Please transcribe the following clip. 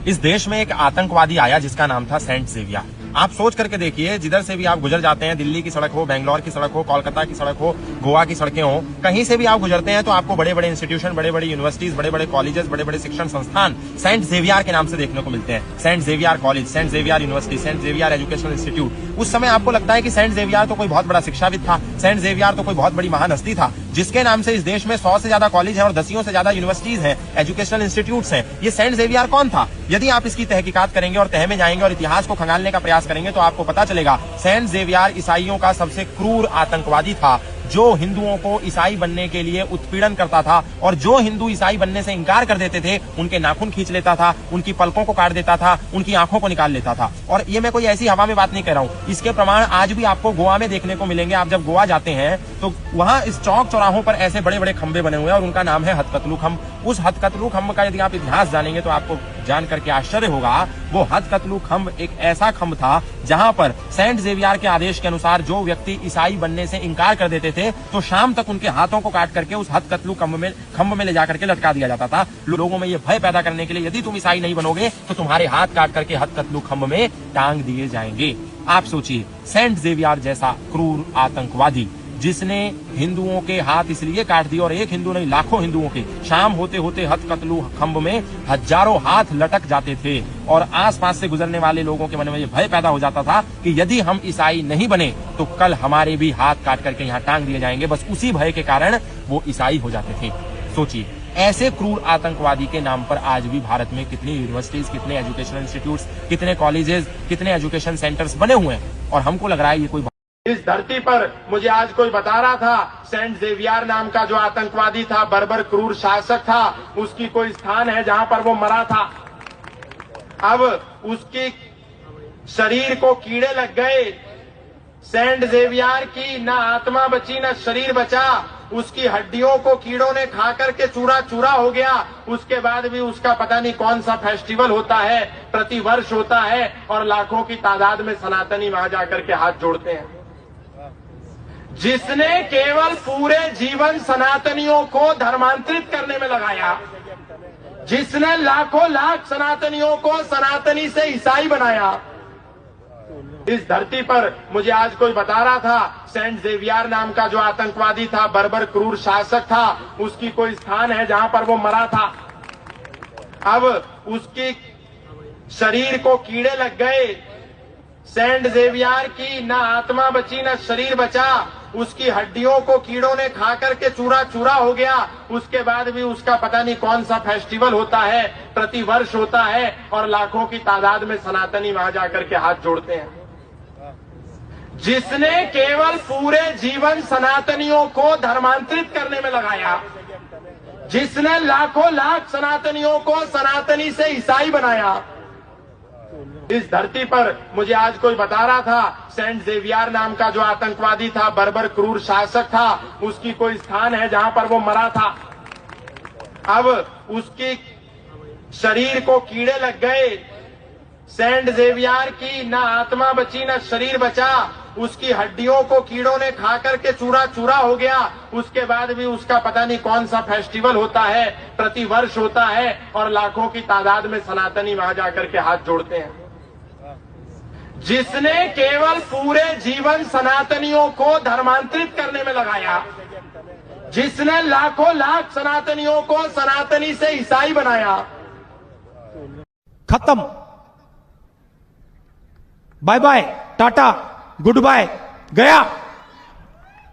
इस देश में एक आतंकवादी आया जिसका नाम था सेंट जेवियर। आप सोच करके देखिए, जिधर से भी आप गुजर जाते हैं, दिल्ली की सड़क हो, बेंगलोर की सड़क हो, कोलकाता की सड़क हो, गोवा की सड़कें हो, कहीं से भी आप गुजरते हैं तो आपको बड़े बड़े इंस्टीट्यूशन, बड़े बड़े यूनिवर्सिटीज, बड़े बड़े कॉलेजेस, बड़े बड़े शिक्षण संस्थान सेंट जेवियर के नाम से देखने को मिलते हैं। Saint Xavier College, Saint Xavier University, Saint Xavier Educational Institute. उस समय आपको लगता है कि सेंट जेवियर तो कोई बहुत बड़ा शिक्षाविद था, सेंट जेवियर तो कोई बहुत बड़ी महान हस्ती था, जिसके नाम से इस देश में 100 से ज्यादा कॉलेज है और 10 से ज्यादा यूनिवर्सिटीज हैं, एजुकेशनल इंस्टीट्यूट्स हैं। ये सेंट जेवियर कौन था? यदि आप इसकी तहकीकात करेंगे और तह में जाएंगे और इतिहास को खंगालने का प्रयास करेंगे तो आपको पता चलेगा सेंट जेवियर ईसाइयों का सबसे क्रूर आतंकवादी था, जो हिंदुओं को ईसाई बनने के लिए उत्पीड़न करता था और जो हिंदू ईसाई बनने से इंकार कर देते थे उनके नाखून खींच लेता था, उनकी पलकों को काट देता था, उनकी आंखों को निकाल लेता था। और ये मैं कोई ऐसी हवा में बात नहीं कर रहा हूं, इसके प्रमाण आज भी आपको गोवा में देखने को मिलेंगे। आप जब गोवा जाते हैं तो वहां इस चौक चौराहों पर ऐसे बड़े बड़े खंबे बने हुए हैं और उनका नाम है हथकतलू खंब। उस हथकतलू खंब का यदि आप इतिहास जानेंगे तो आपको जान करके आश्चर्य होगा। वो हथकतलू खंब एक ऐसा खंब था जहां पर सेंट जेवियर के आदेश के अनुसार जो व्यक्ति ईसाई बनने से इंकार कर देते थे तो शाम तक उनके हाथों को काट करके उस हथकतलू खंब में ले जाकर के लटका दिया जाता था, लोगों में ये भय पैदा करने के लिए यदि तुम ईसाई नहीं बनोगे तो तुम्हारे हाथ काट करके हथकतलू खंब में टांग दिए जाएंगे। आप सोचिए, सेंट जेवियर जैसा क्रूर आतंकवादी जिसने हिंदुओं के हाथ इसलिए काट दिए, और एक हिंदू नहीं लाखों हिंदुओं के, शाम होते होते हथकतलू खंब में हजारों हाथ लटक जाते थे और आसपास से गुजरने वाले लोगों के मन में यह भय पैदा हो जाता था कि यदि हम ईसाई नहीं बने तो कल हमारे भी हाथ काट करके यहाँ टांग दिए जाएंगे। बस उसी भय के कारण वो ईसाई हो जाते थे। सोचिए, ऐसे क्रूर आतंकवादी के नाम पर आज भी भारत में कितनी यूनिवर्सिटीज, कितने एजुकेशनल इंस्टीट्यूट्स, कितने कॉलेजेस, कितने एजुकेशन सेंटर्स बने हुए हैं और हमको लग रहा है ये कोई इस धरती पर मुझे आज कोई बता रहा था सेंट जेवियर नाम का जो आतंकवादी था, बर्बर क्रूर शासक था, उसकी कोई स्थान है जहां पर वो मरा था। अब उसकी शरीर को कीड़े लग गए। सेंट जेवियर की ना आत्मा बची ना शरीर बचा, उसकी हड्डियों को कीड़ों ने खा करके चूरा चूरा हो गया। उसके बाद भी उसका पता नहीं कौन सा फेस्टिवल होता है, प्रति वर्ष होता है और लाखों की तादाद में सनातनी वहां जाकर के हाथ जोड़ते हैं। जिसने केवल पूरे जीवन सनातनियों को धर्मांतरित करने में लगाया, जिसने लाखों लाख सनातनियों को सनातनी से ईसाई बनाया, इस धरती पर मुझे आज कोई बता रहा था सेंट जेवियर नाम का जो आतंकवादी था, बर्बर क्रूर शासक था, उसकी कोई स्थान है जहां पर वो मरा था। अब उसकी शरीर को कीड़े लग गए। सेंट जेवियर की ना आत्मा बची ना शरीर बचा, उसकी हड्डियों को कीड़ों ने खा करके चूरा चूरा हो गया। उसके बाद भी उसका पता नहीं कौन सा फेस्टिवल होता है, प्रति वर्ष होता है और लाखों की तादाद में सनातनी वहां जाकर के हाथ जोड़ते हैं। जिसने केवल पूरे जीवन सनातनियों को धर्मांतरित करने में लगाया, जिसने लाखों लाख सनातनियों को सनातनी से ईसाई बनाया, इस धरती पर मुझे आज कोई बता रहा था सेंट जेवियर नाम का जो आतंकवादी था, बर्बर क्रूर शासक था, उसकी कोई स्थान है जहां पर वो मरा था। अब उसकी शरीर को कीड़े लग गए। सेंट जेवियर की ना आत्मा बची ना शरीर बचा, उसकी हड्डियों को कीड़ों ने खा करके चूरा चूरा हो गया। उसके बाद भी उसका पता नहीं कौन सा फेस्टिवल होता है, प्रति वर्ष होता है और लाखों की तादाद में सनातनी वहां जाकर के हाथ जोड़ते हैं। जिसने केवल पूरे जीवन सनातनियों को धर्मांतरित करने में लगाया, जिसने लाखों लाख सनातनियों को सनातनी से ईसाई बनाया। खत्म, bye bye, tata, good bye, गया।